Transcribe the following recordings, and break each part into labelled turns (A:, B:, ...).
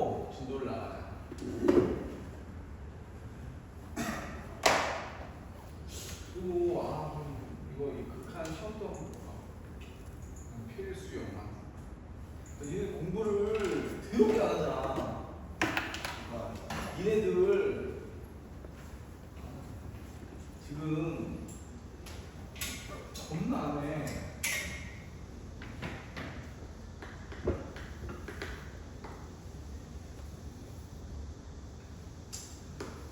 A: 하고 진도를 나가자. 그리고 이거 이 극한 시험도 한번 볼까? 필수 영화. 얘네 공부를 더럽게 안 하잖아. 얘네들 지금 겁나 안 해.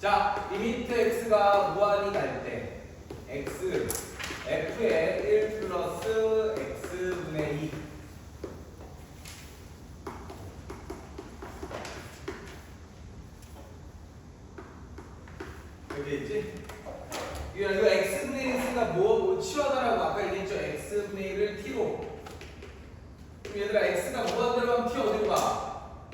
A: 자, 리미트 x가 무한이 갈 때 x f의 1 플러스 x분의 2 여기 있지? 이거 x분의 1가 뭐 치워달라고 아까 얘기했죠? x분의 1을 t로. 그럼 얘들아 x가 무한대로 하면 t 어디로 가?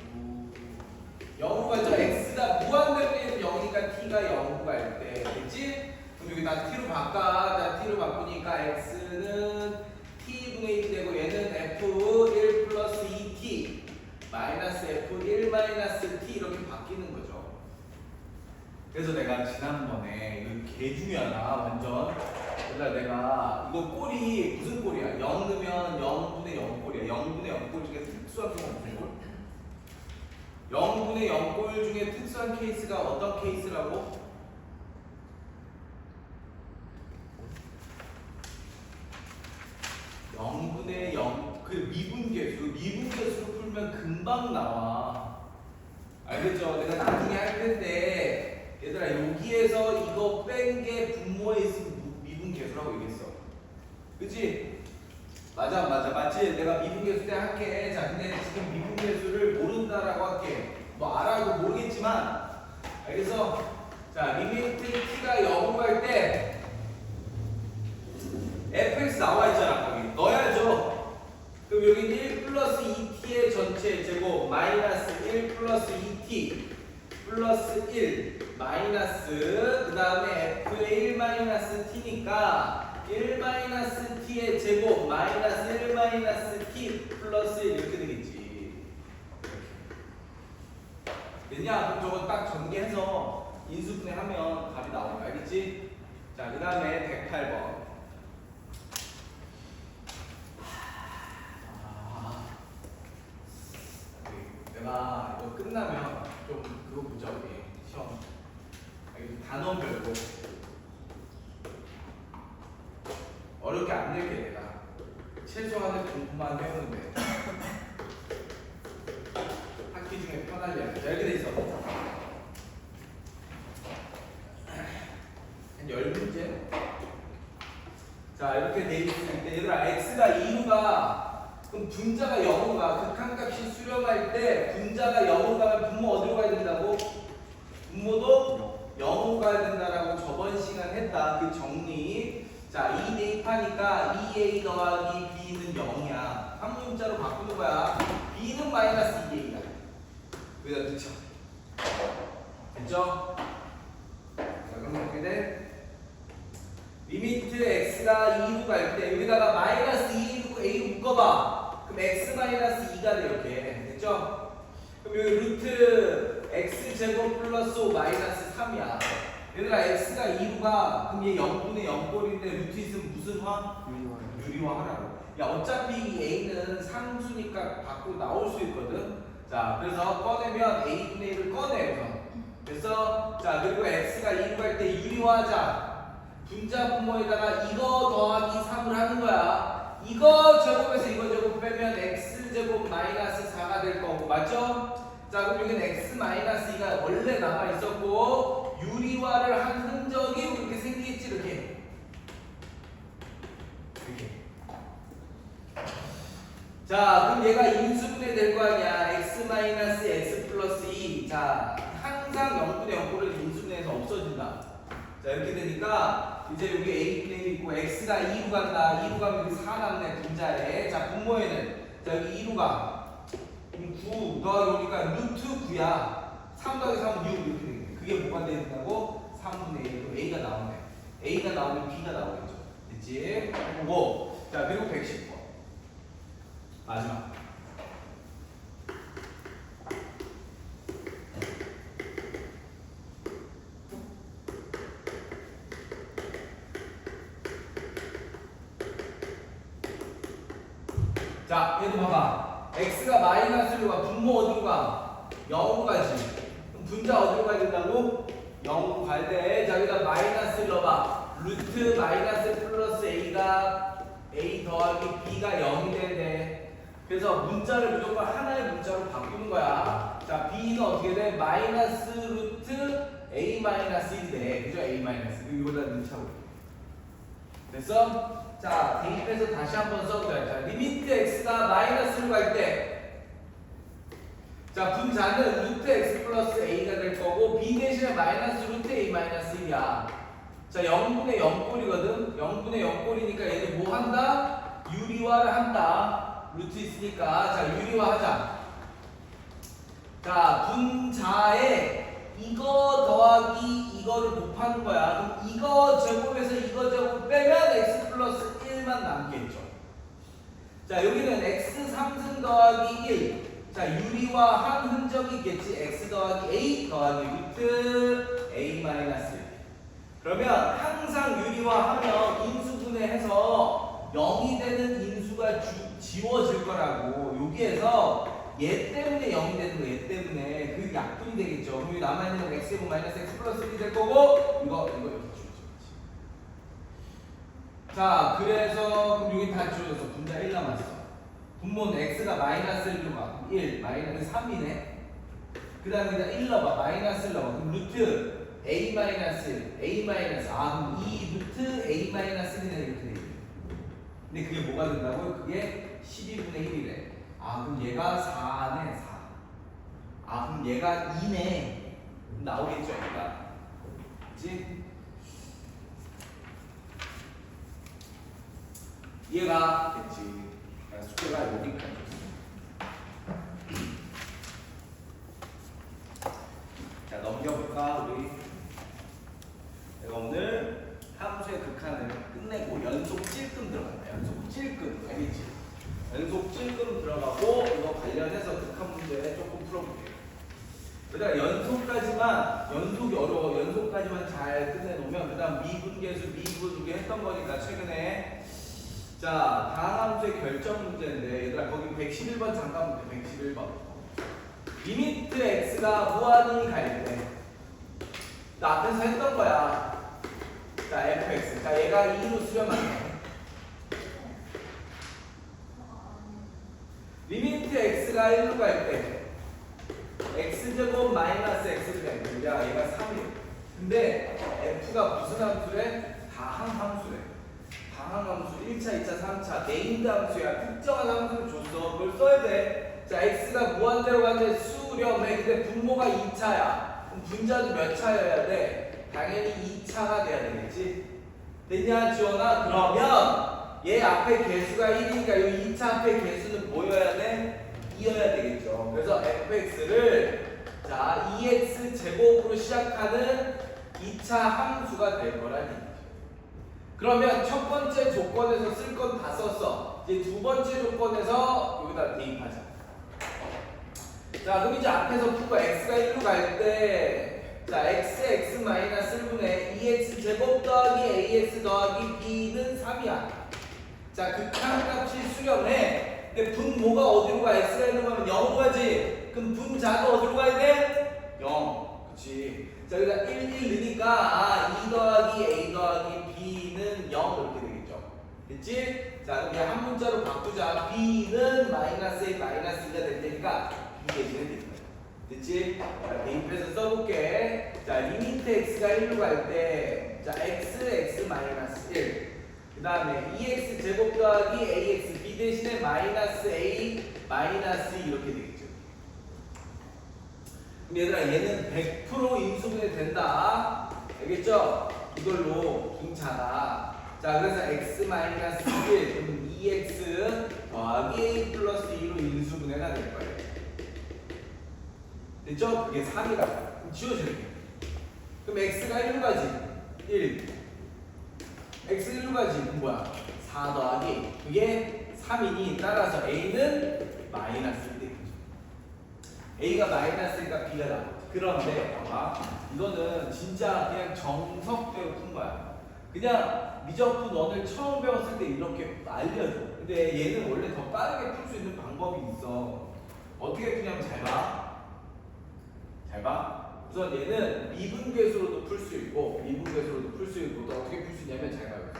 A: 0으로 가죠. x가 무한대로 되면 0이니까 t가 0으로 갈 때, 그치? 그럼 여기 다 t로 바꿔. 다 t로 바꾸니까 x는 t분의 1이 되고 얘는 f1 플러스 2t 마이너스 f1 마이너스 t 이렇게 바뀌는 거죠. 그래서 내가 지난번에 이거 개 중요하다 완전. 그러니까 내가 이거 꼴이 무슨 꼴이야? 0 넣으면 0분의 0 꼴이야. 0분의 0 꼴 중에 특수한 경우 무슨 꼴? 0분의 0꼴 중에 특수한 케이스가 어떤 케이스라고? 0분의 0, 그 미분계수로 풀면 금방 나와. 알겠죠? 내가 나중에 할 텐데, 얘들아, 여기에서 이거 뺀 게 분모에 있으면 미분계수라고 얘기했어. 그치? 맞지? 내가 미분계수 때 할게. 자, 근데 지금 미분계수를 모른다라고 할게. 뭐 알아도 모르겠지만, 알겠어? 자, 리미트 t가 0으로 갈 때, fx 나와 있잖아. 거기 넣어야죠. 그럼 여기 1 플러스 2t의 전체 제곱 마이너스 1 플러스 2t 플러스 1 마이너스 그 다음에 f의 1 마이너스 t니까 1 마이너스 t의 제곱 마이너스 1 마이너스 t 플러스 1 이렇게 되겠지. 됐냐? 그럼 저거 딱 전개해서 인수분해 하면 답이 나오는 거 알겠지? 자, 그 다음에 108번. 내가 이거 끝나면 좀 그거 보자 우리 시험. 단원별로 어렵게 안 낼게 내가. 최소한의 공부만 해오면 돼. 학기 중에 편하게. 자, 이렇게 돼 있어. 한 10문제. 자, 이렇게 돼 있을 때 얘들아 x가 2루가 그럼 분자가 0으로 가. 극한값이 수렴할 때 분자가 0으로 가면 분모 어디로 가야 된다고? 분모도 0으로 가야 된다라고 저번 시간 했다. 그 정리. 자, 2 대입하니까 2a 더하기 b는 0이야. 한 문자로 바꾸는 거야. b는 마이너스 2a다. 여기다 넣죠. 됐죠? 자, 그럼 어떻게 돼? 리미트 x가 2로 갈 때 여기다가 마이너스 2로 a로 묶어봐. 그럼 x 마이너스 2가 돼 이렇게. 됐죠? 그럼 여기 루트 x 제곱 플러스 5 마이너스 3이야. 얘들아 x가 2로 가. 그럼 얘 0분의 0꼴인데 루트 있으면 무슨 화? 유리화 하라고. 야, 어차피 이 a는 상수니까 밖으로 나올 수 있거든. 자, 그래서 꺼내면 a분의 1을 꺼내 우선. 그래서 자, 그리고 x가 2로 갈 때 유리화하자. 분자 분모에다가 이거 더하기 3을 하는 거야. 이거 제곱에서 이거 제곱 빼면 x 제곱 마이너스 4가 될 거고, 맞죠? 자, 그럼 여기는 x 마이너스 2가 원래 남아 있었고 유리화를 한 흔적이 이렇게 생기겠지. 이렇게. 자, 그럼 얘가 인수분해 될 거 아니야. x 마이너스 x 플러스 2. 자, 항상 0분의 0꼴을 인수분해해서 없어진다. 자, 이렇게 되니까 이제 여기 a분의 1 있고 x가 2로 간다. 2로 가면 여기 4 남네 분자에. 자, 분모에는 자, 여기 2로 가. 그럼 9 더하기 오니까 루트 9야. 3 더하기 3은 6 이렇게 되겠네. 그게 뭐가 되는다고? 3분의 1. 그럼 a가 나오네. a가 나오면 b가 나오겠죠. 됐지? 해보고. 자, 그리고 110번. 마지막. 자, 얘도 봐봐. x가 마이너스로 가. 분모 어디로 가? 0으로 가지. 그럼 분자 어디로 가야 된다고? 0으로 갈 때. 자, 여기다 마이너스를 넣어봐. 루트 마이너스 플러스 a가 a 더하기 b가 0이 되네. 그래서 문자를 무조건 하나의 문자로 바꾸는 거야. 자, b는 어떻게 돼? 마이너스 루트 a 마이너스 1이 돼. 그죠? a 마이너스. 이거보다 눈차고. 됐어? 자, 대입해서 다시 한번 써보자. 자, 리미트 x가 마이너스로 갈 때, 자, 분자는 루트 x 플러스 a가 될 거고, b 대신에 마이너스 루트 a 마이너스 1이야. 자, 0분의 0꼴이거든? 0분의 0꼴이니까 얘들 뭐 한다? 유리화를 한다. 루트 있으니까. 자, 유리화 하자. 자, 분자에 이거 더하기 이거를 곱하는 거야. 그럼 이거 제곱에서 이거 제곱 빼면 x 플러스 1만 남겠죠. 자, 여기는 x 3승 더하기 1. 자, 유리화한 흔적이 있겠지. x 더하기 a 더하기 루트 a 마이너스 1. 그러면 항상 유리화하면 인수분해해서 0이 되는 인수가 지워질 거라고. 여기에서 얘 때문에 0이 되는 거, 얘 때문에 그 약분이 되겠죠. 그럼 여기 남아있는 건 x제곱 마이너스 x 플러스 1이 될 거고, 이거 이렇게 지워져. 자, 그래서 그럼 여기 다 지워져서 분자 1 남았어. 분모는 x가 마이너스 1로 가. 1 마이너스 3이네. 그 다음에 여기다 1 넣어봐. 마이너스 1 넣어봐. 그럼 루트 a 마이너스 1, a 마이너스, 그럼 2 루트 a 마이너스 1이네. 이렇게 돼. 근데 그게 뭐가 된다고요? 그게 12분의 1이래. 그럼 얘가 4네, 4. 그럼 얘가 2네. 나오겠죠, 얘가. 그치? 얘가 됐지. 숙제가 여기까지. 자, 넘겨볼까, 우리? 내가 오늘 함수의 극한을 끝내고 연속 찔끔 들어간다. 연속 찔끔. 알겠지? 연속 찔끔 들어가고 이거 관련해서 극한 문제 조금 풀어볼게요. 그다음 연속이 어려워. 연속까지만 잘 끝내놓으면 그다음 미분계수, 미분계 했던 거니까 최근에. 자, 다항함수의 결정 문제인데 얘들아 거기 111번 잠깐 볼게. 111번. 리미트 x가 무한히 갈 때. 나 앞에서 했던 거야. 자, fx. 자, 얘가 2로 수렴하네. 리미트 x가 1로 갈 때 x제곱 마이너스 x를 갈 때, 야, 얘가 3이에요. 근데 f가 무슨 함수래? 다항함수래. 다항함수 1차, 2차, 3차 네임드 함수야. 특정한 함수를 줬어. 그걸 써야 돼. 자, x가 무한대로 가는데 수렴해. 근데 분모가 2차야. 그럼 분자도 몇 차여야 돼? 당연히 2차가 돼야 되겠지? 됐냐, 지원아? 그러면 얘 앞에 개수가 1이니까 이 2차 앞에 개수는 뭐여야 돼? 2여야 되겠죠. 그래서 fx를 자 2x 제곱으로 시작하는 2차 함수가 될 거라는 얘기죠. 그러면 첫 번째 조건에서 쓸 건 다 썼어. 이제 두 번째 조건에서 여기다 대입하자. 자, 그럼 이제 앞에서 풀고 x가 1로 갈 때 자, x 마이너스 1분의 2x 제곱 더하기 ax 더하기 b는 3이야. 자, 극한값이 수렴해. 근데 분모가 어디로 가? x가 있는 거면 0으로 가지. 그럼 분자도 어디로 가야 돼? 0. 그치. 자, 여기다 1 넣으니까 2 더하기 a 더하기 b는 0 이렇게 되겠죠. 됐지? 자, 그럼 한 문자로 바꾸자. b는 마이너스 a 마이너스 2가 될 테니까 b 대신에 되는 거야. 됐지? 자, 대입해서 써볼게. 자, 리미트 x가 1로 갈 때 자, x 마이너스 1. 그 다음에 2x 제곱 더하기 ax b 대신에 마이너스 a 마이너스 2 이렇게 되겠죠. 그럼 얘들아 얘는 100% 인수분해 된다. 알겠죠? 이걸로 괜찮아. 자, 그래서 x 마이너스 1 그럼 2x 더하기 a 플러스 2로 인수분해가 될 거예요. 됐죠? 그게 3이라고. 그럼 지워줄게. 그럼 x가 1로 가지. 1. x 1로 가지. 그럼 뭐야? 4 더하기. 그게 3이니 따라서 a는 마이너스 1 되겠죠. a가 마이너스니까 b가 나오지. 그런데 봐봐. 이거는 진짜 그냥 정석대로 푼 거야. 그냥 미적분 원을 처음 배웠을 때 이렇게 알려줘. 근데 얘는 원래 더 빠르게 풀 수 있는 방법이 있어. 어떻게 푸냐면 잘 봐. 잘 봐. 우선 얘는 미분계수로도 풀 수 있고 미분계수로도 풀 수 있고 또 어떻게 풀 수 있냐면 잘 봐요.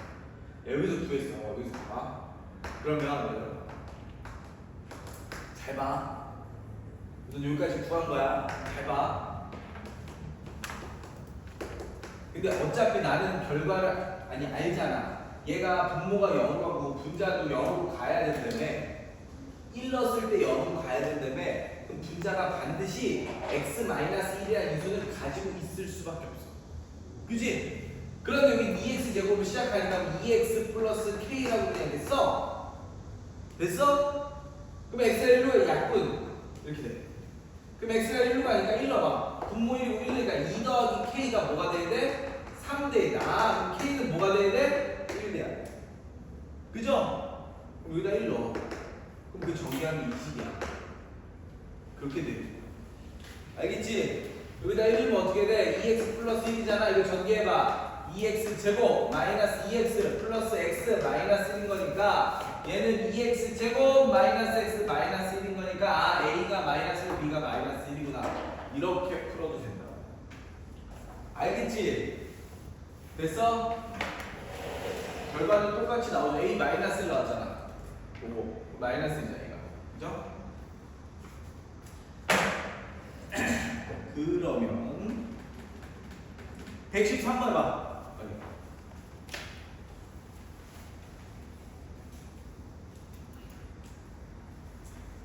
A: 여기서 구했어. 여기서 봐. 그러면 잘 봐. 우선 여기까지 구한 거야. 잘 봐. 근데 어차피 나는 결과를 아니 알잖아. 얘가 분모가 0으로 가고 분자도 0으로 가야 된다며. 1 넣었을 때 0으로 가야 된다며. 그럼 분자가 반드시 x-1이라는 인수는 가지고 있을 수밖에 없어. 그지? 그럼 여기 2x 제곱을 시작하니까 2x 플러스 k라고 그냥 됐어? 됐어? 그럼 x가 1로 약분 이렇게 돼. 그럼 x가 1로 가니까 1 넣어봐. 분모 1이고 1이니까 2 더하기 k가 뭐가 돼야 돼? 3대 1. 그럼 k는 뭐가 돼야 돼? 1 돼야 돼. 그죠? 그럼 여기다 1 넣어. 그럼 그 정의하면 20이야. 그렇게 돼. 알겠지? 여기다 1 넣으면 어떻게 돼? 2x 플러스 1이잖아. 이거 전개해봐. 2x 제곱 마이너스 2x 플러스 x 마이너스 1인 거니까 얘는 2x 제곱 마이너스 x 마이너스 1인 거니까 a가 마이너스 1, b가 마이너스 1이구나. 이렇게 풀어도 된다. 알겠지? 됐어? 결과는 똑같이 나오죠. a 마이너스 1 나왔잖아. 요거 마이너스 1이잖아. 그죠? 그러면 113번 봐.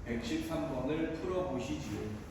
A: 113번을 풀어보시지요.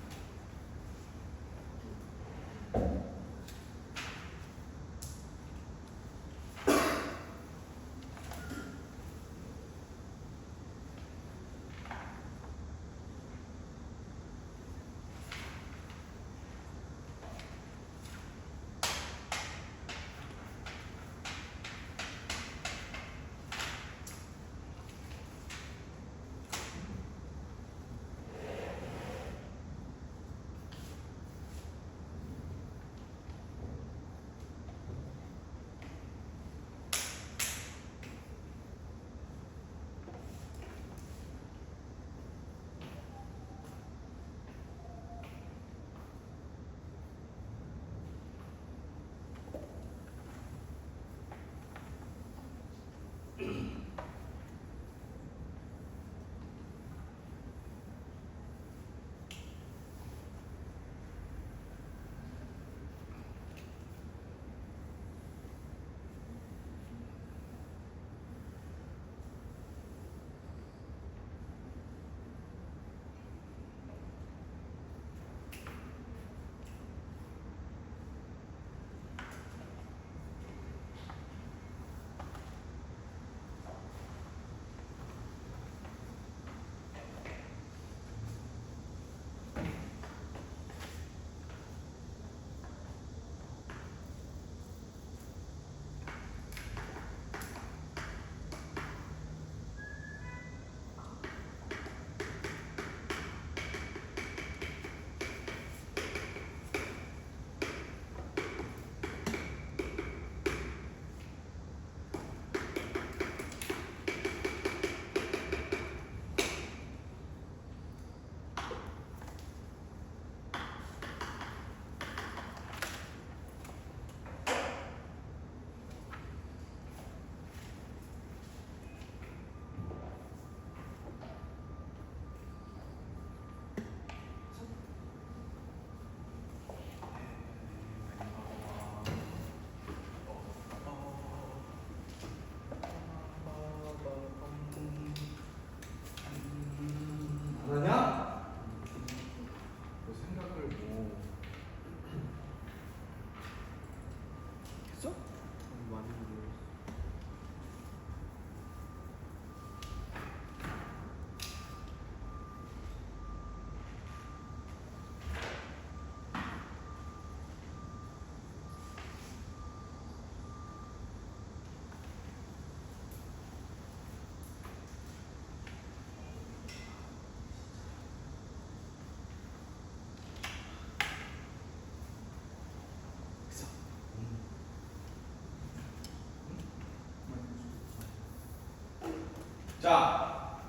A: 자,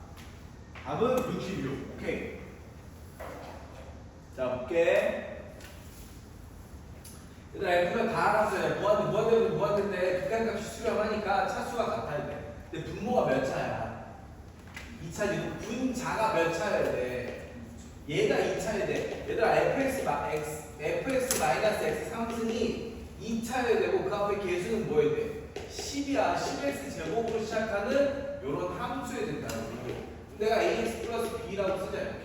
A: 답은 66. 오케이. 자, 볼게. 얘들아, F가 다 알았어요. 무한대인데 극한값이 수렴하니까 차수가 같아야 돼. 근데 분모가 몇 차야? 2차지. 분자가 몇 차여야 돼? 얘가 2차여야 돼. 얘들아, fx 마이너스 x 상승이 2차여야 되고 그 앞에 개수는 뭐여야 돼? 10이야. 10x 제곱으로 시작하는 요런 함수여야 된다는 거고. 내가 ax 플러스 b라고 쓰자 이렇게.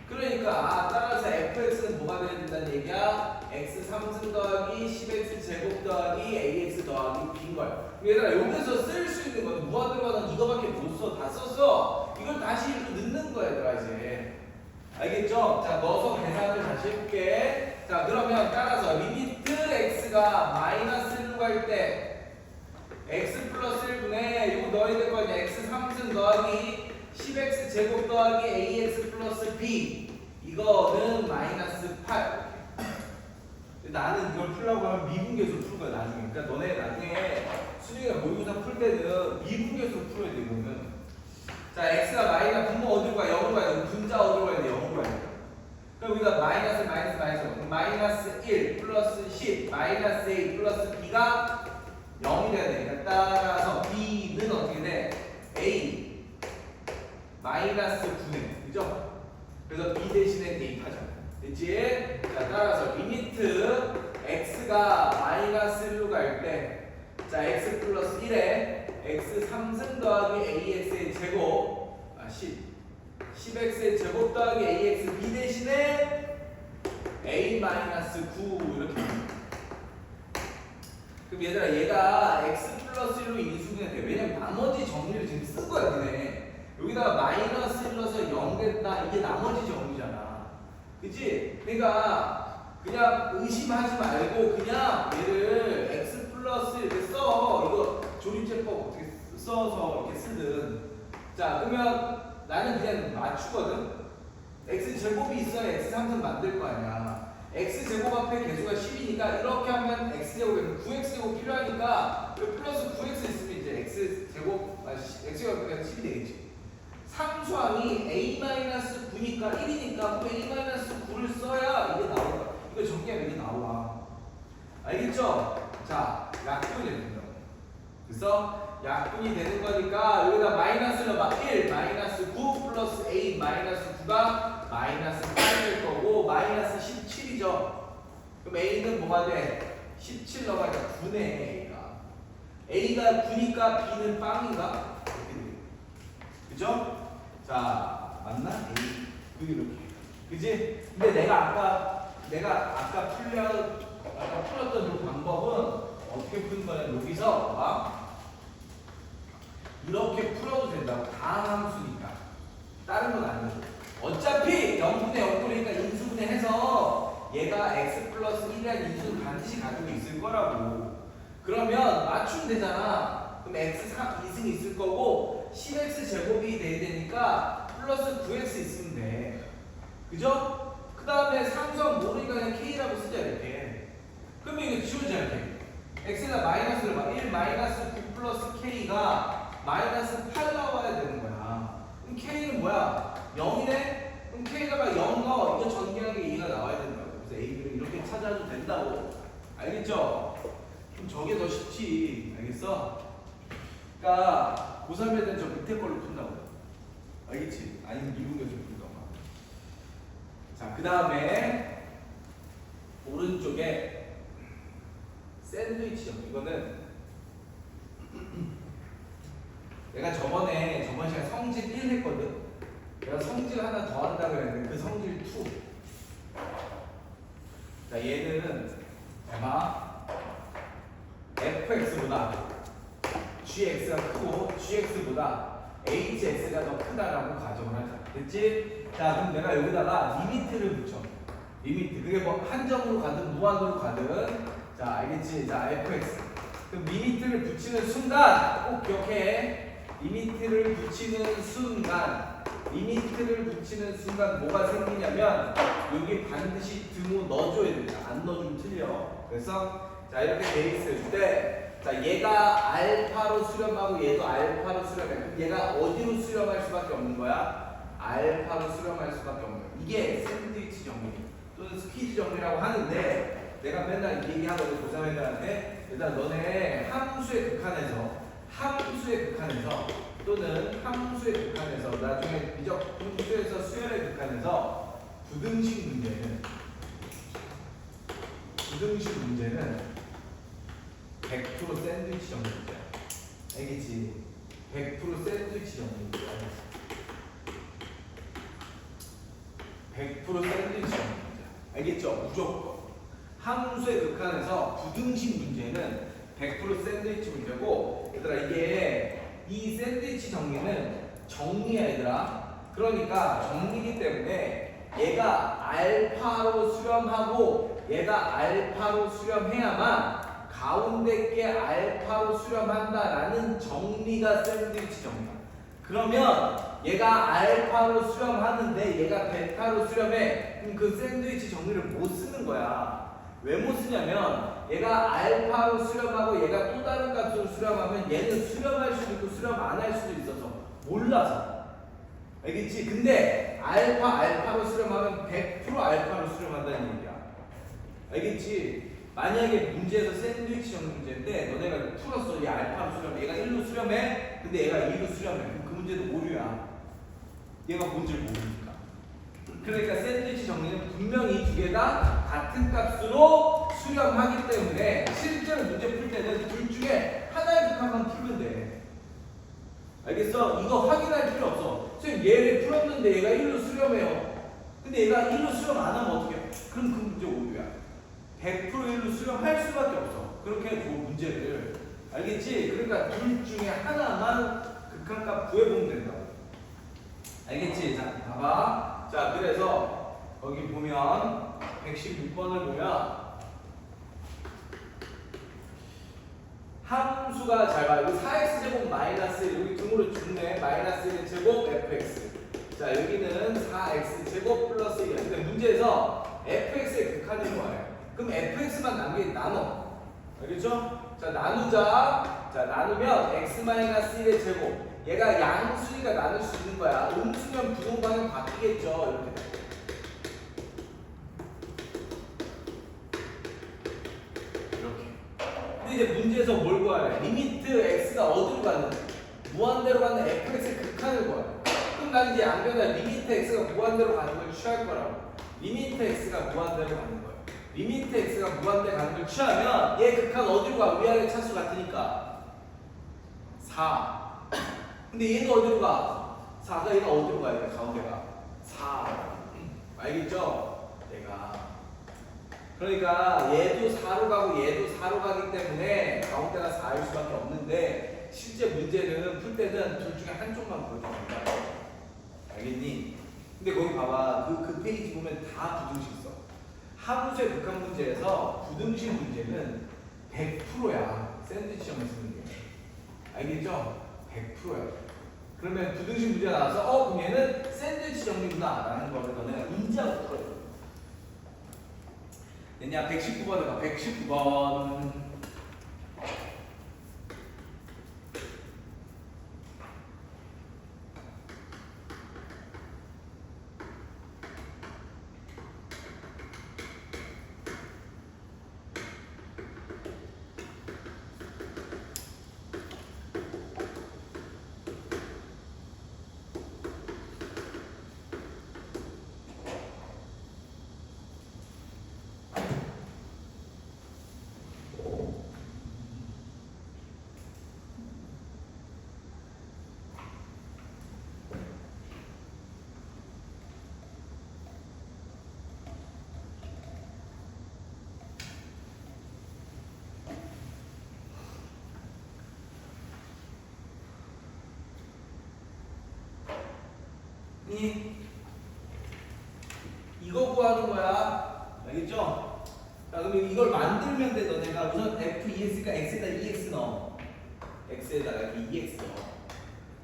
A: 그러니까 따라서 fx는 뭐가 돼야 된다는 얘기야? x 3승 더하기 10x 제곱 더하기 ax 더하기 b인 거야. 얘들아 여기서 쓸 수 있는 거는 무한대로는 이거밖에 못 써. 다 썼어. 이걸 다시 이렇게 넣는 거야 얘들아 이제. 알겠죠? 자 넣어서 계산을 다시 해볼게. 자 그러면 따라서 리미트 x가 마이너스 1로 갈 때 x 플러스 1분의 이거 넣어야 될 거 아니야. x 3승 더하기 10x 제곱 더하기 ax 플러스 b 이거는 마이너스 8. 나는 이걸 풀려고 하면 미분계수로 풀 거야 나중에. 그러니까 너네 나중에 수능이나 모의고사 풀 때는 미분계수로 풀어야 돼 이거는. 자 x가 마이너스 분모 어디로 가? 0으로 가야 돼. 분자 어디로 가야 돼? 0으로 가야 돼. 그럼 우리가 마이너스 1 플러스 10 마이너스 a 플러스 b가 0이 돼야 되니까 따라서 b는 어떻게 돼? a 마이너스 9네. 그죠? 그래서 b 대신에 대입하자. 됐지? 자, 따라서 리미트 x가 마이너스 1로 갈 때, 자, x 플러스 1에 x 3승 더하기 ax의 제곱, 10x의 제곱 더하기 ax b 대신에 a 마이너스 9 이렇게. 그럼 얘들아, 얘가 x 플러스 1로 인수분해 돼. 왜냐면 나머지 정리를 지금 쓴 거야, 니네. 여기다가 마이너스 1 넣어서 0 됐다. 이게 나머지 정리잖아. 그치? 그러니까 그냥 의심하지 말고 그냥 얘를 x 플러스 이렇게 써. 이거 조립제법 어떻게 써서 이렇게 쓰든. 자 그러면 나는 그냥 맞추거든. x 제곱이 있어야 x 3은 만들 거 아니야. x 제곱 앞에 개수가 10이니까 이렇게 하면 x 제곱에 9x 제곱 필요하니까 플러스 9x 있으면 이제 x 제곱 x 제곱 10이 되겠지. 상수항이 a-9니까 1이니까 a-9를 써야 이게 나와. 이거 정리하면 이게 나와. 알겠죠? 자, 약분이 됩니다. 그래서 약분이 되는 거니까 여기다 마이너스를 막 1, 마이너스 9 플러스 a 마이너스 9가 마이너스 8일 거고 마이너스 17이죠. 그럼 a는 뭐가 돼? 17 넣어가니까 9네 a가. a가 9니까 b는 빵인가? 그죠? 자, 맞나? A 이렇게. 그지? 근데 내가 아까 풀었던 그 방법은 어떻게 푸는 거냐? 여기서 봐. 이렇게 풀어도 된다고. 다음 함수니까. 다른 건 아니고. 어차피 0분의 0분이니까 인수분해해서 얘가 x 플러스 1이라는 인수는 반드시 가지고 있을 거라고. 그러면 맞추면 되잖아. 그럼 x 2승 있을 거고 10x 제곱이 돼야 되니까 플러스 9x 있으면 돼. 그죠? 그 다음에 상수항 모르니까 그냥 k라고 쓰자 이렇게. 그러면 이거 지워지자 이렇게. x에다 마이너스를 봐. 1 마이너스 9 플러스 k가 마이너스 8 나와야 되는 거야. 그럼 k는 뭐야? 0이네? 그럼 k가 0 넣어. 이거 전개하는 게 2가 나와야 된다고. 그래서 a를 이렇게 찾아도 된다고. 알겠죠? 그럼 저게 더 쉽지. 알겠어? 그러니까 고3에 대한 저 밑에 걸로 푼다고. 알겠지? 아니면 미분계수 푼다고. 자, 그 다음에 오른쪽에 샌드위치점. 이거는 내가 저번 시간 성질 1 했거든. 내가 성질 하나 더 한다고 했는데 그 성질 2. 자, 얘는 아마 fx보다 gx가 크고 gx보다 hx가 더 크다라고 가정을 하자. 됐지? 자, 그럼 내가 여기다가 리미트를 붙여. 리미트. 그게 뭐 한정으로 가든 무한으로 가든. 자, 알겠지? 자, fx. 그럼 리미트를 붙이는 순간 꼭 기억해. 리미트를 붙이는 순간 뭐가 생기냐면 여기 반드시 등호 넣어줘야 됩니다. 안 넣어주면 틀려. 그래서 자, 이렇게 돼 있을 때 자, 얘가 알파로 수렴하고 얘도 알파로 수렴해. 그럼 얘가 어디로 수렴할 수밖에 없는 거야? 알파로 수렴할 수밖에 없는 거야. 이게 샌드위치 정리 또는 스퀴즈 정리라고 하는데 내가 맨날 얘기하거든 고3 애들한테. 일단 너네 함수의 극한에서 또는 함수의 극한에서 나중에 미적 분수에서 수열의 극한에서 부등식 문제는 100% 샌드위치 정리 문제야. 알겠지? 100% 샌드위치 정리 문제야. 100% 샌드위치 정리 문제야. 알겠죠? 무조건. 함수의 극한에서 부등식 문제는 100% 샌드위치 문제고, 얘들아 이게 이 샌드위치 정리는 정리야 얘들아. 그러니까 정리이기 때문에 얘가 알파로 수렴하고 얘가 알파로 수렴해야만 가운데 게 알파로 수렴한다라는 정리가 샌드위치 정리야. 그러면 얘가 알파로 수렴하는데 얘가 베타로 수렴해. 그럼 그 샌드위치 정리를 못 쓰는 거야. 왜 못 쓰냐면 얘가 알파로 수렴하고 얘가 또 다른 값으로 수렴하면 얘는 수렴할 수도 있고 수렴 안 할 수도 있어서 몰라서. 알겠지? 근데 알파로 수렴하면 100% 알파로 수렴한다는 얘기야. 알겠지? 만약에 문제에서 샌드위치 정리 문제인데 너네가 풀었어. 얘 알파로 수렴해. 얘가 1로 수렴해. 근데 얘가 2로 수렴해. 그럼 그 문제도 오류야. 얘가 뭔지를 모르니까. 그러니까 샌드위치 정리는 분명히 두 개 다 같은 값으로 수렴하기 때문에 실제로 문제 풀 때는 둘 중에 하나의 극한만 풀면 돼. 알겠어? 이거 확인할 필요 없어. 선생님 얘를 풀었는데 얘가 1로 수렴해요. 근데 얘가 1로 수렴 안 하면 어떻게 해? 그럼 그 문제 오류야. 100% 1로 수렴할 수밖에 없어. 그렇게 그 문제를. 알겠지? 그러니까 둘 중에 하나만 극한값 구해보면 된다고. 알겠지? 자, 봐봐. 자, 그래서 거기 보면 116번을 보면 함수가 잘 봐. 여기 4x제곱 마이너스 여기 등으로 죽네. 마이너스 1제곱 fx. 자, 여기는 4x제곱 플러스 1. 근데 문제에서 fx의 극한인 거예요. 그럼 fx만 남게 나눠. 알겠죠? 자, 나누자. 자, 나누면 x 마이너스 1의 제곱. 얘가 양수니까 나눌 수 있는 거야. 음수면 부동방향 바뀌겠죠. 이렇게. 이렇게. 근데 이제 문제에서 뭘 구하래? 리미트 x가 어디로 가는? 무한대로 가는 fx의 극한을 구하래. 그럼 난 이제 안 변해. 리미트 x가 무한대로 가는 걸 취할 거라고. 리미트 x가 무한대로 가는 거야. 리미트 x가 무한대로 가는 걸 취하면 얘 극한 어디로 가? 위아래 차수 같으니까 4. 근데 얘는 어디로 가? 4가 얘가 어디로 가야 돼? 가운데가 4. 알겠죠? 얘가. 그러니까 얘도 4로 가고 얘도 4로 가기 때문에 가운데가 4일 수밖에 없는데 실제 문제는 풀 때는 둘 중에 한쪽만 보여줍니다. 알겠니? 근데 거기 봐봐. 그 페이지 보면 다 부등식 써. 함수의 극한 문제에서 부등식 문제는 100%야. 샌드위치형을 쓰는 게. 알겠죠? 100%야. 그러면 부등식 문제가 나와서 그럼 얘는 샌드위치 정리구나 라는 거를 너네가 인지하고 풀어야 돼. 됐냐? 119번에 가. 119번. 이거 구하는 거야. 알겠죠? 자, 그럼 이걸 만들면 돼. 너네가 우선 f2x니까 x에다 2x 넣어. x에다가 이렇게 2x 넣어.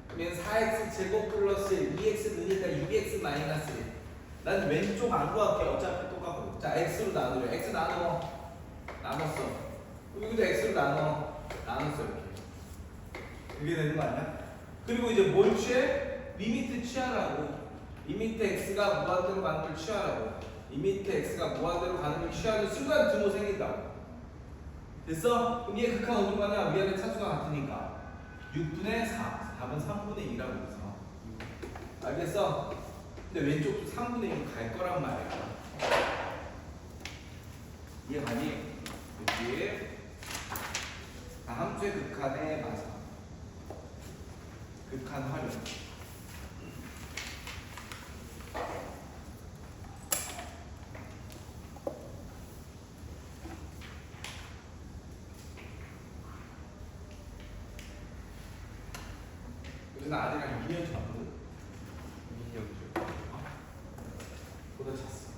A: 그러면 4x 제곱 플러스 2x 넣으니까 6x 마이너스 1. 난 왼쪽 안 구할게. 어차피 똑같거든. 자, x로 나누래. x 나눠. 나눴어. 여기도 x로 나눴어 이렇게. 이게 되는 거 아니야? 그리고 이제 뭘 취해? 리미트 취하라고. 리미트 x가 무한대로 가는 걸 취하라고. 리미트 x가 무한대로 가는 걸 취하는 순간 등호 생긴다고. 됐어? 그럼 얘 극한 어디로 가냐? 위아래 차수가 같으니까 6분의 4. 답은 3분의 2라고 해서. 알겠어? 근데 왼쪽도 3분의 1로 갈 거란 말이야. 이해가니? 그치? 함수의 극한에 맞아. 극한 활용. 요즘 아들이랑 2년 전거든. 2년 전. 보다 잤어.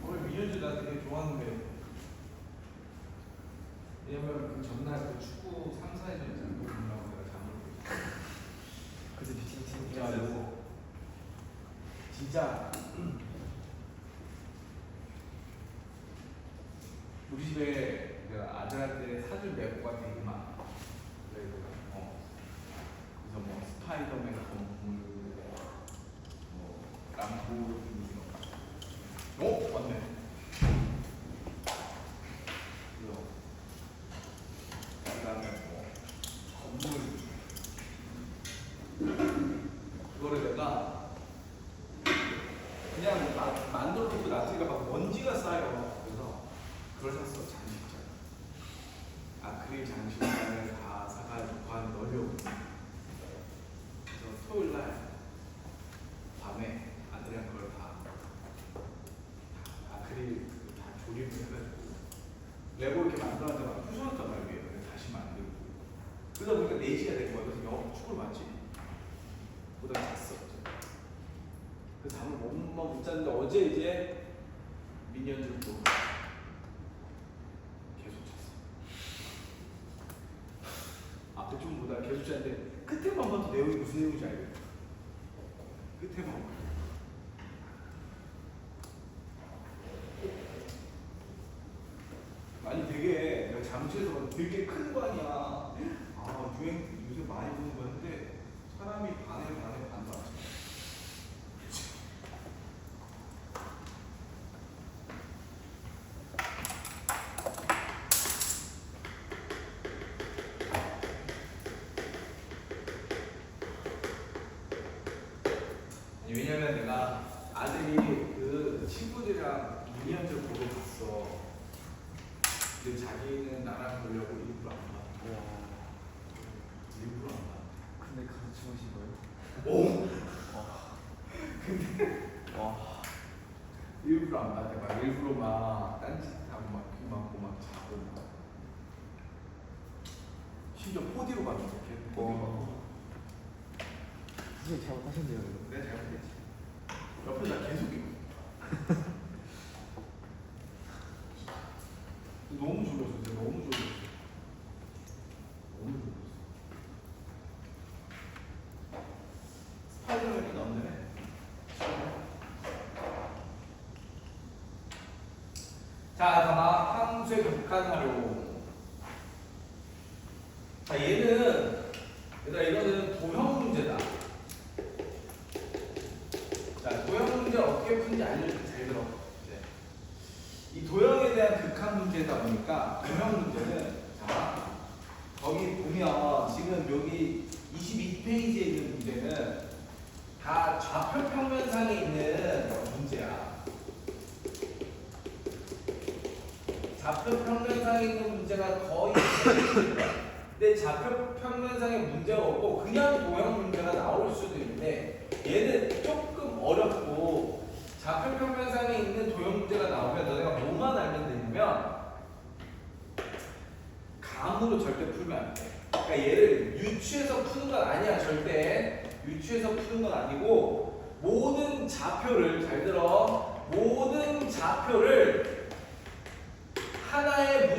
A: 오늘 민현주 나 되게 좋아하는데. 왜냐면 그 전날 그 축구 3-4회전 있잖아. 그거 보려고 내가 잠을
B: 그래서 미팅
A: 야, 이거 진짜 우리 집에 내가 아들한테 사줄 레고가 되게 많아. 레고가. 그래서 뭐 스파이더맨 건물, 뭐 람보르기니 이런 거. 맞네. 그다음에 뭐 건물. 그거를 내가 그냥 만들어놓고 나중에 막 먼지가 쌓여. 그래서 그걸 샀어. 장식장. 아크릴 장식장을 다 사가지고 그 안에 넣으려고. 그래서 토요일날 밤에 아들이랑 그걸 다 아크릴 다 조립을 해가지고 레고 이렇게 만들었는데 막 부서졌단 말이에요. 그래서 다시 만들고. 그러다 보니까 4시가 된 거야. 그래서 영어 축구를 맞지. 보다 잤어. 그래서 잠을 못 잤는데 어제 이제 민현주를 또 계속 잤어. 앞에 좀 보다 계속 잤는데 끝에만 봐도 내용이 무슨 내용인지 알겠다. 끝에만 봐. 아니 되게 내가 잠실에서 되게 큰 거 아니야. 아 유행 요새 많이 보는 건데 사람이 반에 반도 안 차. 왜냐면 내가 아들이 그 친구들이랑 미니언즈 보러 갔어. 근데 자기는 나랑 보려고 일부러 안 봐. 일부러 안 봐.
B: 근데 가르쳐 오신 거예요?
A: 오!
B: 와.
A: 근데
B: 와.
A: 일부러 안 봤대. 막 일부러 막 딴짓하고 막 귀 막고 막 자고 막. 심지어 4D로 봤는데 걔 4D 봤고.
B: 선생님 잘못하셨네요.
A: 내가 잘못했지. 옆에 나 계속 이거. 너무 졸렸어. 진짜 너무 졸렸어. 너무 졸렸어. 스파이더맨이 나온다네. 자, 다음 함수의 극한 활용. 자, 얘는 얘들아 이거는 도형 문제다. 자, 도형 문제 어떻게 푸는지 알려줄게. 잘 들어. 이 도형에 대한 극한 문제다 보니까 도형 문제는 자 거기 보면 지금 여기 22페이지에 있는 문제는 다 좌표 평면상에 있는 문제야. 좌표 평면상에 있는 문제가 거의 대부분일 거야. 근데 좌표 평면상에 문제가 없고 그냥 도형 문제가 나올 수도 있는데 얘는 조금 어렵고 좌표 평면상에 있는 도형 문제가 나오면 너네가 뭐만 알면 되냐면 감으로 절대 풀면 안 돼. 그러니까 얘를 유추해서 푸는 건 아니야. 절대 유추해서 푸는 건 아니고 모든 좌표를 잘 들어. 모든 좌표를 하나의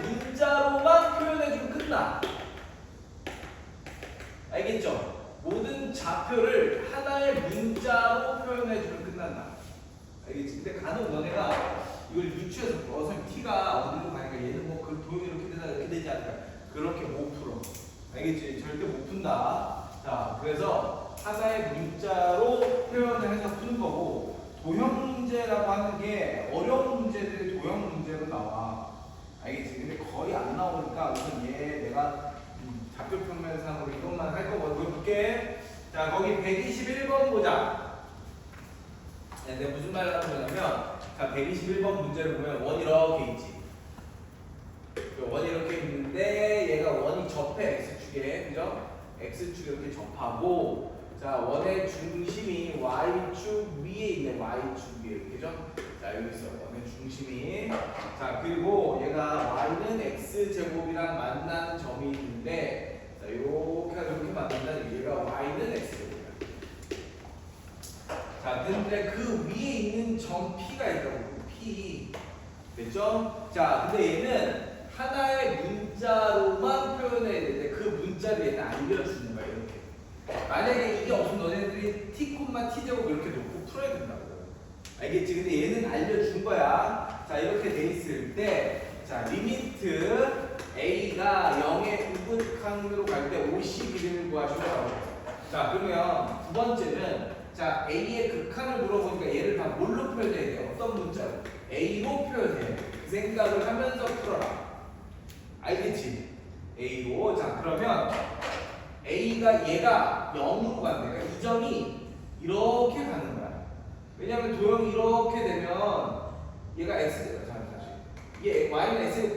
A: 문자로만 표현해주면 끝나. 알겠죠? 모든 좌표를 하나의 문자로 표현해주면 끝난다. 알겠지? 근데 간혹 너네가 이걸 유추해서 선생님 t가 어디로 가니까 얘는 뭐 그 도형이 이렇게 되다 이렇게 되지 않을까? 그렇게 못 풀어. 알겠지? 절대 못 푼다. 자, 그래서 하나의 문자로 표현을 해서 푸는 거고 도형 문제라고 하는 게 어려운 문제들이 도형 문제로 나와. 알겠지? 근데 거의 안 나오니까 우선 얘 내가 좌표 평면상으로 이것만 할 거고 볼게. 자, 거기 121번 보자. 내가 무슨 말을 하는 거냐면, 자, 121번 문제를 보면 원이 이렇게 있지. 원이 이렇게 있는데 얘가 원이 접해 x축에, 그죠? x축에 이렇게 접하고, 자, 원의 중심이 y축 위에 있네. y축 위에, 그죠? 자, 여기 있어. 원의 중심이. 자, 그리고 얘가 y는 x제곱이랑 만나는 점이 있는데, 자, 이렇게 만난다는 얘가 y는 x제곱이야. 자, 근데 그 위에 있는 점 P가 있다고. P. 됐죠? 자, 근데 얘는 하나의 문자로만 표현해야 되는데 그 문자를 얘는 알려주는 거야, 이렇게. 만약에 이게 없으면 너네들이 t, t제곱 이렇게 놓고 풀어야 된다고. 알겠지? 근데 얘는 알려준 거야. 자, 이렇게 돼 있을 때, 자, 리미트 a가 0의 우극항으로 갈 때 51을 구하시라고. 자, 그러면 두 번째는, 자, a의 극한을 물어보니까 얘를 다 뭘로 표현해야 돼? 어떤 문자로? a로 표현해. 그 생각을 하면서 풀어라. 알겠지? a로. 자, 그러면 a가 얘가 0으로 간다. 그러니까 이 점이 이렇게 가는 거야. 왜냐면 도형이 이렇게 되면 얘가 x, 다시. 얘 y는 x에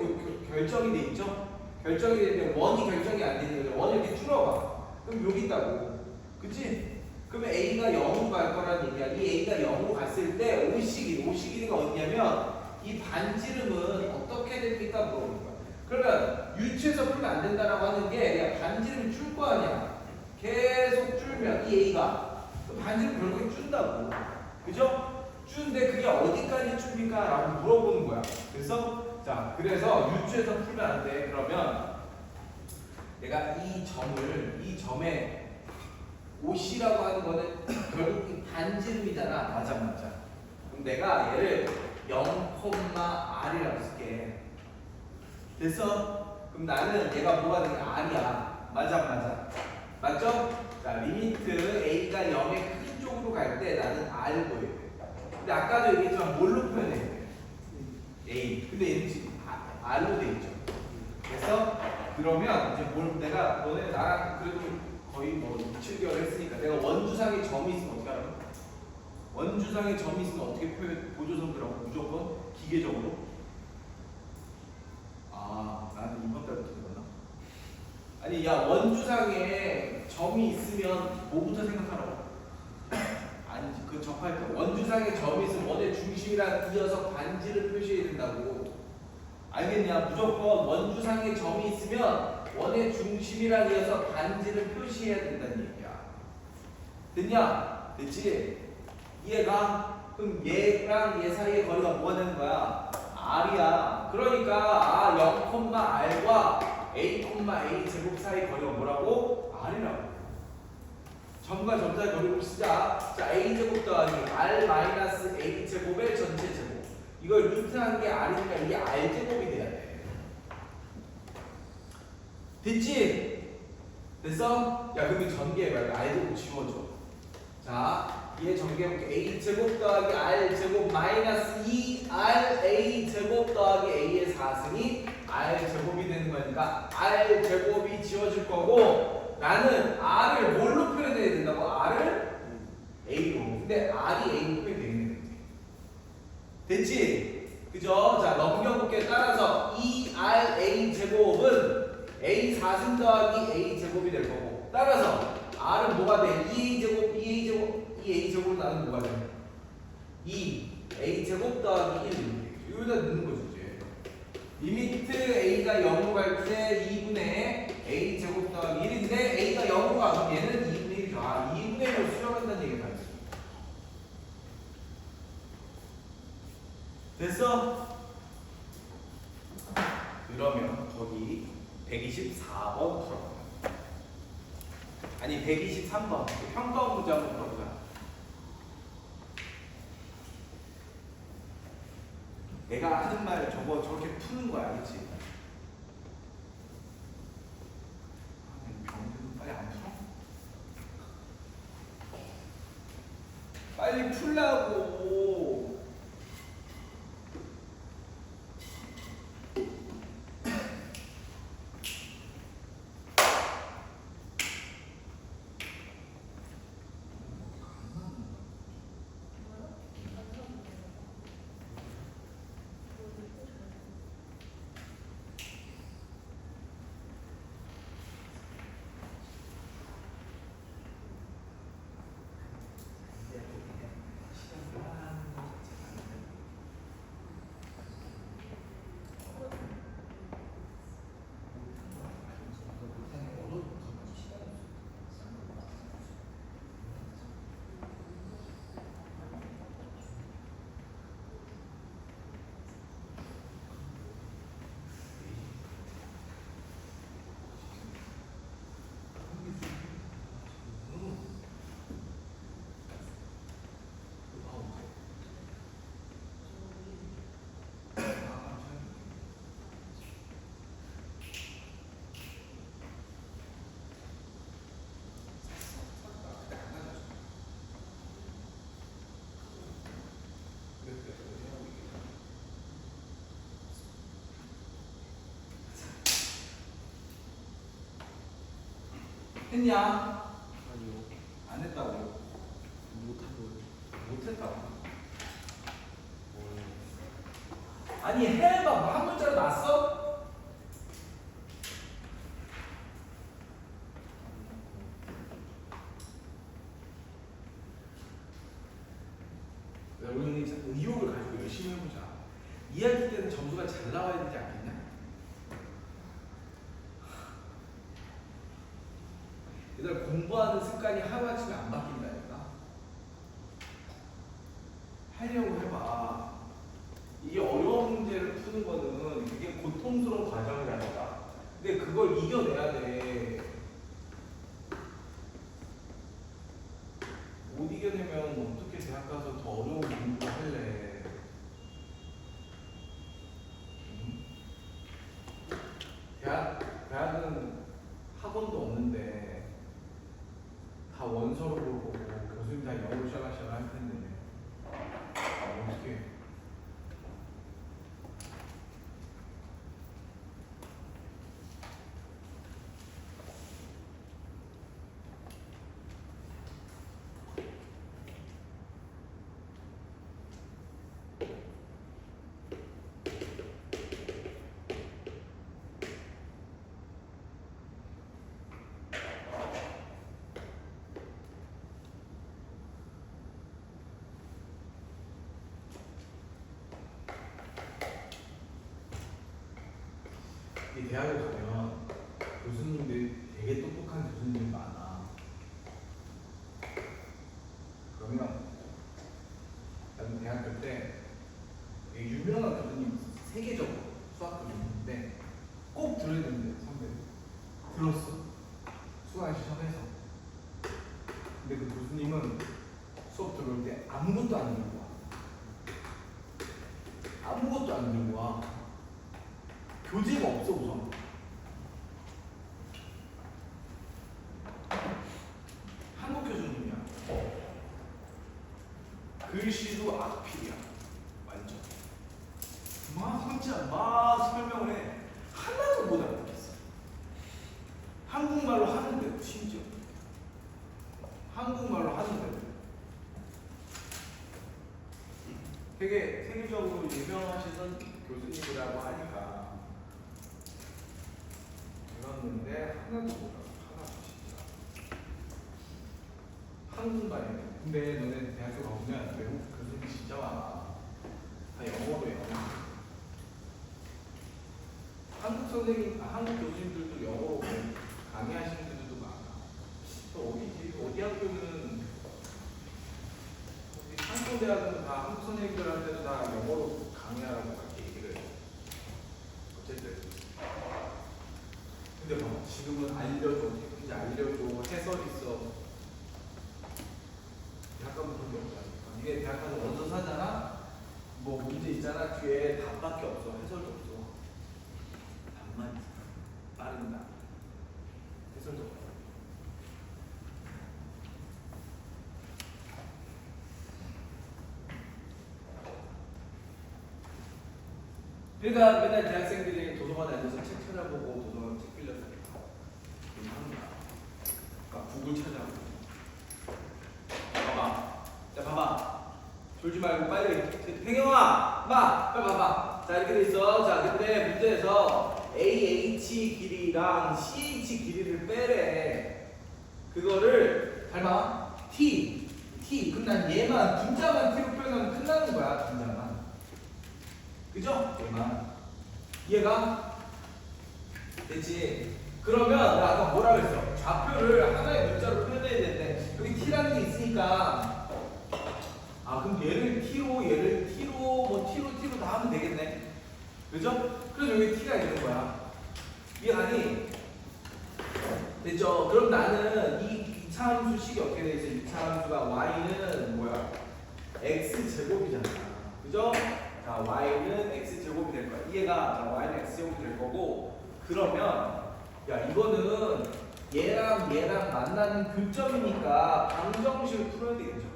A: 결정이 돼 있죠? 결정이 되는데 원이 결정이 안 되는 거죠. 원을 이렇게 줄여봐. 그럼 여기 있다고. 그치? 그러면 a가 0으로 갈 거라는 얘기야. 이 a가 0으로 갔을 때 51가 어디냐면 이 반지름은 어떻게 됩니까? 물어보는 거야. 그러면 유추해서 풀면 안 된다라고 하는 게 야, 반지름이 줄 거 아니야. 계속 줄면 이 a가 반지름 결국에 준다고. 그죠? 주는데 그게 어디까지 줍니까? 라고 물어보는 거야. 그래서 자, 그래서 유추해서 풀면 안 돼. 그러면 내가 이 점에 OC라고 하는 거는 결국 이 반지름이잖아. 맞아. 그럼 내가 얘를 0,R이라고 쓸게. 됐어? 그럼 나는 얘가 뭐가 되냐? R이야. 맞아. 맞죠? 자, 리미트 A가 0의 큰 쪽으로 갈 때 나는 R 보여야 돼. 근데 아까도 얘기했지만 뭘로 표현해? A. 근데 얘는 지금 R로 돼 있죠. 그래서 그러면 이제 내가 너네 나랑 그래도 거의 뭐 6, 7개월 했으니까 내가 원주상의 점이 있으면 어떻게 하라고? 원주상의 점이 있으면 어떻게 보조선들하고 무조건 기계적으로? 아, 나는 이번 달부터 들었나? 아니, 야, 원주상에 점이 있으면 뭐부터 생각하라고? 아니지, 그 접할 때 원주상에 점이 있으면 원의 중심이랑 이어서 반지를 표시해야 된다고. 알겠냐? 무조건 원주상에 점이 있으면 원의 중심이랑 이어서 반지를 표시해야 된다는 얘기야. 됐냐? 됐지? 이해가? 그럼 얘랑 얘 사이의 거리가 뭐가 되는 거야? R이야. 그러니까 0,R과 A, A 제곱 사이 거리가 뭐라고? R이라고. 점과 점 사이 거리를 쓰자. 자, A 제곱 더하기 R 마이너스 A 제곱의 전체 제곱. 이걸 루트한 게 R이니까 이게 R 제곱이 돼야 돼. 됐지? 됐어? 야, 그러면 전개해봐. R 제곱 지워줘. 자, 얘 전개해볼게. A 제곱 더하기 R 제곱 마이너스 2R A 제곱 더하기 A의 4승이 R 제곱이 되는 거니까 R 제곱이 지워질 거고 나는 R을 뭘로 표현해야 된다고? R을 A로. 근데 R이 A로 표현되겠네. 됐지? 그죠? 자, 넘겨볼게. 따라서 2R A 제곱은 A 4승 더하기 A 제곱이 될 거고 따라서 R은 뭐가 돼? 2A 제곱, 2A 제곱, 2A 제곱으로 나누면 뭐가 돼? 2A 제곱 더하기 1 여기다 넣는 거죠 이제. 리미트 A가 0으로 갈 때 2분의 A 제곱 더하기 1인데 A가 0으로 가면 얘는 2분의 1이죠. 2분의 1로 수렴한다는 얘기가 있어. 됐어? 그러면 거기 124번 풀어보자. 아니 123번 평가 문제 한번 풀어보자. 내가 하는 말 저거 저렇게 푸는 거야, 알겠지? 병들도 빨리 안 풀어? 빨리 풀라고. 했냐?
B: 아니요.
A: 안 했다고.
B: 못하고요.
A: 못했다고. 아니 해봐. 뭐 한 문자로 났어? 우리는 이제 의욕을 가지고 열심히 해보자. 이해할 때는 점수가 잘 나와야 되지 않겠냐? 얘들 공부하는 습관이 하루아침에 안 바뀐다니까. 하려고 해봐. 이게 어려운 문제를 푸는 거는 되게 고통스러운 과정이라니까. 근데 그걸 이겨내야 돼. 못 이겨내면 어떻게 대학 가서 더 어려운 공부를 할래? 응? 대학은 학원도 없는데 다 원서로 보고 교수님 다 영어로 샤라샤라 할 텐데 어떻게 해? 이 대학에 가면 교수님들이 되게 똑똑한 교수님들이 많아. 그러면 나는 대학교 때 되게 유명한 교수님 세계적으로 수학 교수님인데 꼭 들어야 되는데 선배 들었어. 수학 시험에서. 근데 그 교수님은 수업 들어올 때 아무것도 안 들고 와. 아무것도 안 들고 와. 교재가 없어 우선. 한국 교수님이야. 글씨도 악필이야. 완전. 막 설명을 해. 하나도 못 알아듣겠어. 한국말로 하는데도 심지어. 한국말로 하는데도. 되게 세계적으로 유명하시던 교수님이라고 하니까 들었는데 하나도 못 알아. 하나도 진짜. 한국말이네. 근데 너네 대학교 가보면 외국 교수님 진짜 많아. 다 영어로 영어. 한국 교수님들도 영어로 강의하시는 분들도 많아. 또 어디지? 어디 학교는 한국대학은 다 한국 선생님들한테도 다 영어로 강의하라고 그렇게 얘기를 해. 어쨌든. 근데 뭐 지금은 알려줘, 이제 알려줘, 해설 있어. 대학 가면 그런 게 없다니까. 니네 대학 가서 원서 사잖아? 뭐 문제 있잖아. 뒤에 답밖에 없어. 해설도 없어. 답만 있어. 빠른다. 해설도 없어. 그러니까 맨날 대학생들이 도서관에 앉아서 책 찾아보고 도서관 책 빌려서 합니다. 그러니까 구글 찾아보고. 봐봐. 자, 봐봐. 졸지 말고 빨리. 팽영아, 마, 빨리 봐봐. 자, 이렇게 돼 있어. 자, 근데 문제에서 AH 길이랑 CH 길이를 빼래. 그거를 잘 봐. T. 그럼 난 얘만 분자만 T로 표현하면 끝나는 거야. 분자만. 그죠? 얘만. 이해가? 됐지? 그러면 나 아까 뭐라 그랬어? 좌표를 하나의 문자로 표현해야 되는데 여기 T라는 게 있으니까 그럼 얘를 T로 뭐 T로 다 하면 되겠네. 그죠? 그래서 여기 T가 있는 거야. 이해가니? 됐죠? 그럼 나는 이 이차함수식이 어떻게 돼 있어? 이차함수가 y는 뭐야? x제곱이잖아. 그죠? 자, y는 x제곱이 될 거야. 이해가? 자, y는 x제곱이 될 거고 그러면 야, 이거는 얘랑 만나는 교점이니까 방정식을 풀어야 되겠죠?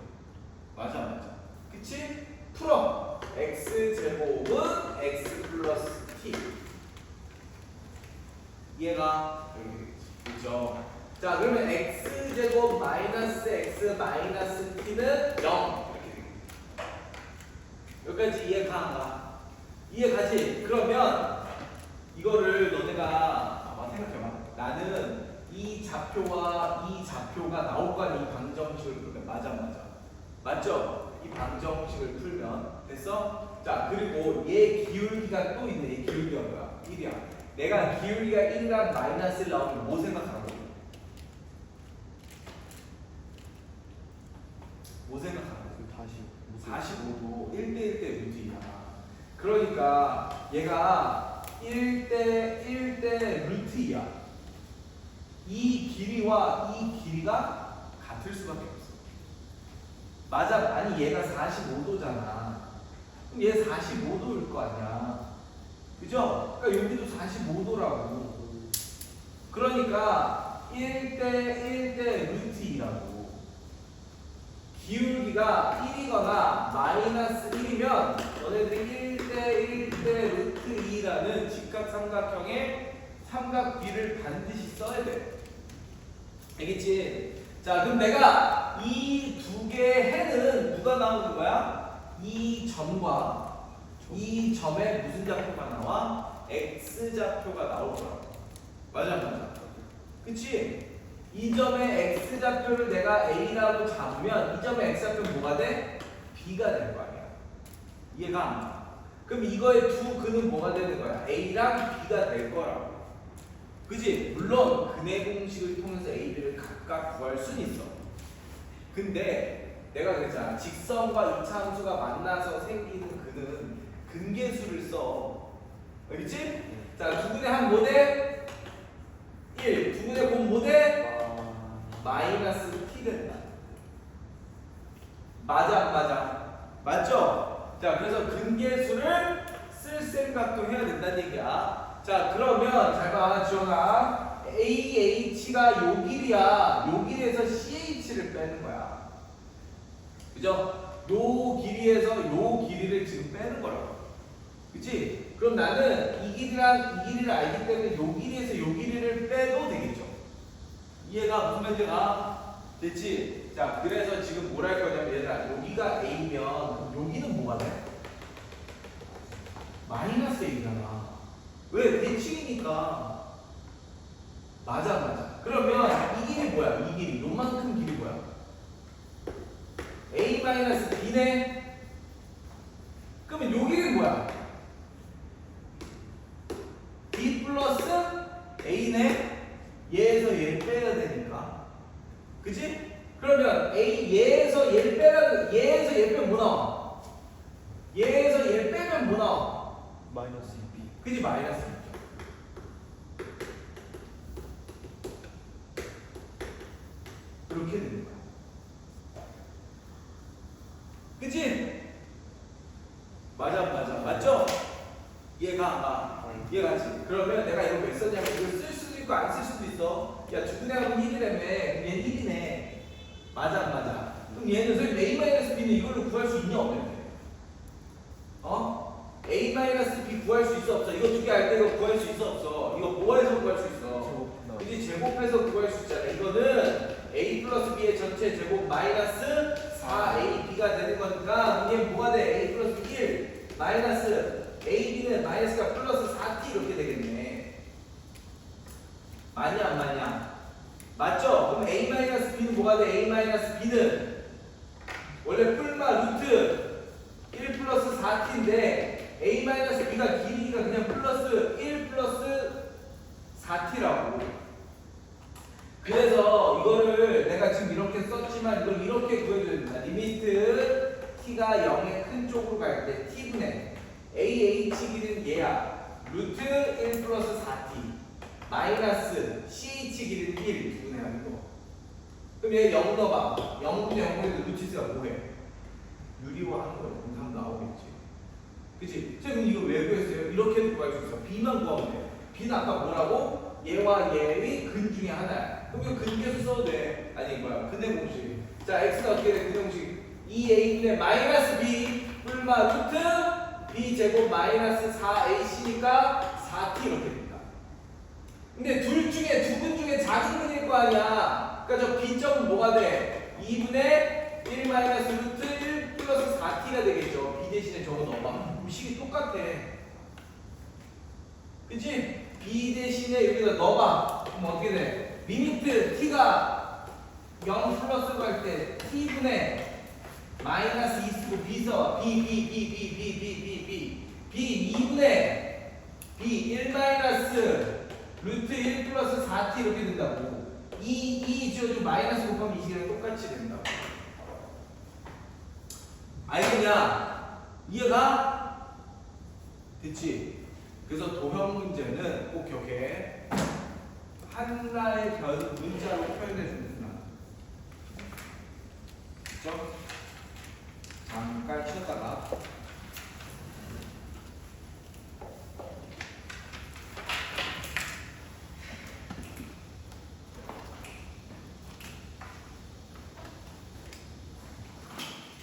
A: 맞아. 그치? 풀어. x제곱은 x 플러스 t. 얘가 이렇게 되겠지. 그죠? 자, 그러면 x제곱 마이너스 x 마이너스 t는 0. 이렇게 되겠지. 여기까지 이해가 안 가? 이해가지? 그러면 이거를 너네가 생각해봐. 나는 이 좌표와 이 좌표가 나올 거 아니야. 이 방정식을 풀면. 맞죠? 이 방정식을 풀면 됐어? 자, 그리고 얘 기울기가 또 있네. 얘 기울기가 뭐야? 1이야. 내가 기울기가 1이랑 마이너스를 나오면 뭐 생각하고? 뭐 생각하고?
B: 다시
A: 45도 1대1대 루트 2야. 그러니까 얘가 1대 루트 2야. 이 길이와 이 길이가 같을 수밖에 없어. 맞아. 아니 얘가 45도잖아. 그럼 얘 45도일 거 아니야. 그죠? 그러니까 여기도 45도라고. 그러니까 1대 루트 2라고. 기울기가 1이거나 마이너스 1이면 너네들이 1대 루트 2라는 직각삼각형의 삼각 B를 반드시 써야 돼. 알겠지? 자, 그럼 내가 이 두 개의 해는 누가 나오는 거야? 이 점과 이 점에 무슨 좌표가 나와? X좌표가 나올 거야. 맞아. 그치? 이 점의 X좌표를 내가 A라고 잡으면 이 점의 X좌표는 뭐가 돼? B가 될 거 아니야. 이해가 안 가? 그럼 이거의 두 근은 뭐가 되는 거야? A랑 B가 될 거라고. 그지? 물론 근해 공식을 통해서 A, B를 각각 구할 수는 있어. 근데 내가 그랬잖아. 직선과 이차함수가 만나서 생기는 근은 근계수를 써. 알겠지? 자, 두 근의 한 모대 1, 두 근의 곱 모대 마이너스 t 된다. 맞아. 맞죠? 자, 그래서 근계수를 쓸 생각도 해야 된다는 얘기야. 자, 그러면 잘 봐, 지원아. AH가 요 길이야. 요 길이에서 CH를 빼는 거야. 그죠? 요 길이에서 요 길이를 지금 빼는 거라고. 그치? 그럼 나는 이 길이랑 이 길이를 알기 때문에 요 길이에서 요 길이를 빼도 되겠죠? 이해가 무슨 말인지가 됐지? 자, 그래서 지금 뭘 할 거냐면 얘들아, 여기가 A면 여기는 뭐가 돼? 마이너스 A잖아. 왜? 대칭이니까. 맞아. 그러면 이 길이 뭐야? 이 길이 요만큼 길이 뭐야? A 마이너스 B네? 그러면 요 길이는 뭐야? B 플러스 A네? 얘에서 얘를 빼야 되니까. 그치? 그러면 얘에서 얘를 빼면 뭐 나와? 얘에서 얘를 빼면 뭐 나와?
B: 마이너스 2b.
A: 그치? 마이너스 2죠. 그렇게 되는 거야. 그치? 그러면 내가 이거 왜 썼냐면 이걸 쓸 수도 있고 안 쓸 수도 있어. 야 주근해하고 1이라며. 얘는 1이네. 맞아 안 맞아? 그럼 얘는 선생님 A-B는 이걸로 구할 수 있냐 없냐? 어? A-B 구할 수 있어 없어? 이거 두 개 할 때 이거 구할 수 있어 없어? 이거 뭐해서 구할 수 있어? 그지? 제곱해서 구할 수 있잖아. 이거는 A 플러스 B의 전체 제곱 마이너스 4AB가 되는 거니까 이게 뭐가 돼? A 플러스 1 마이너스 AB는 마이너스가 플러스 4T 이렇게 되겠네. 맞냐 안 맞냐? 맞죠? 그럼 A-B는 뭐가 돼? A-B는 원래 뿔마 루트 1 플러스 4T인데 A-B가 길이가 그냥 플러스 1 플러스 4T라고. 그래서 이거를 내가 지금 이렇게 썼지만 이걸 이렇게 구해줘야 된다. 리미트 t가 0의 큰 쪽으로 갈 때 t분의 AH 길이는 얘야. 루트 1 플러스 4t 마이너스 CH 길이는 1 두분의 이거. 그럼 얘 0 넣어봐. 0분의 0분의 루트가 뭐해? 유리화하는 거야. 공상 나오겠지. 그치? 선생님 이거 왜 구했어요? 이렇게도 구할 수 있어. B만 구하면 돼. B는 아까 뭐라고? 얘와 얘의 근 중에 하나야. 그럼 이거 근계수 써도 돼. 아니 뭐야? 근의 공식. 자, x는 어떻게 돼? 근의 공식. 2a분의 마이너스 b 뿔마 루트 b 제곱 마이너스 4ac니까 4t 이렇게 된다. 근데 둘 중에 두 근 중에 작은 근일 거 아니야. 그러니까 저 b점은 뭐가 돼? 2분의 1 마이너스 루트 1 플러스 4t가 되겠죠. b 대신에 저거 넣어봐. 식이 똑같아. 그치? b 대신에 여기다 넣어봐. 그럼 어떻게 돼? 리미트 t가 0 플러스로 갈 때 t분의 마이너스 2 쓰고 b 써. b 2분의 b 1 마이너스 루트 1 플러스 4t 이렇게 된다고. 2 지어주고 마이너스 곱하면 이 시간에 똑같이 된다고. 알겠냐? 이해가? 됐지? 그래서 도형 문제는 꼭 기억해. 하나의 변 문자로 표현해 주는 거야. 그렇죠?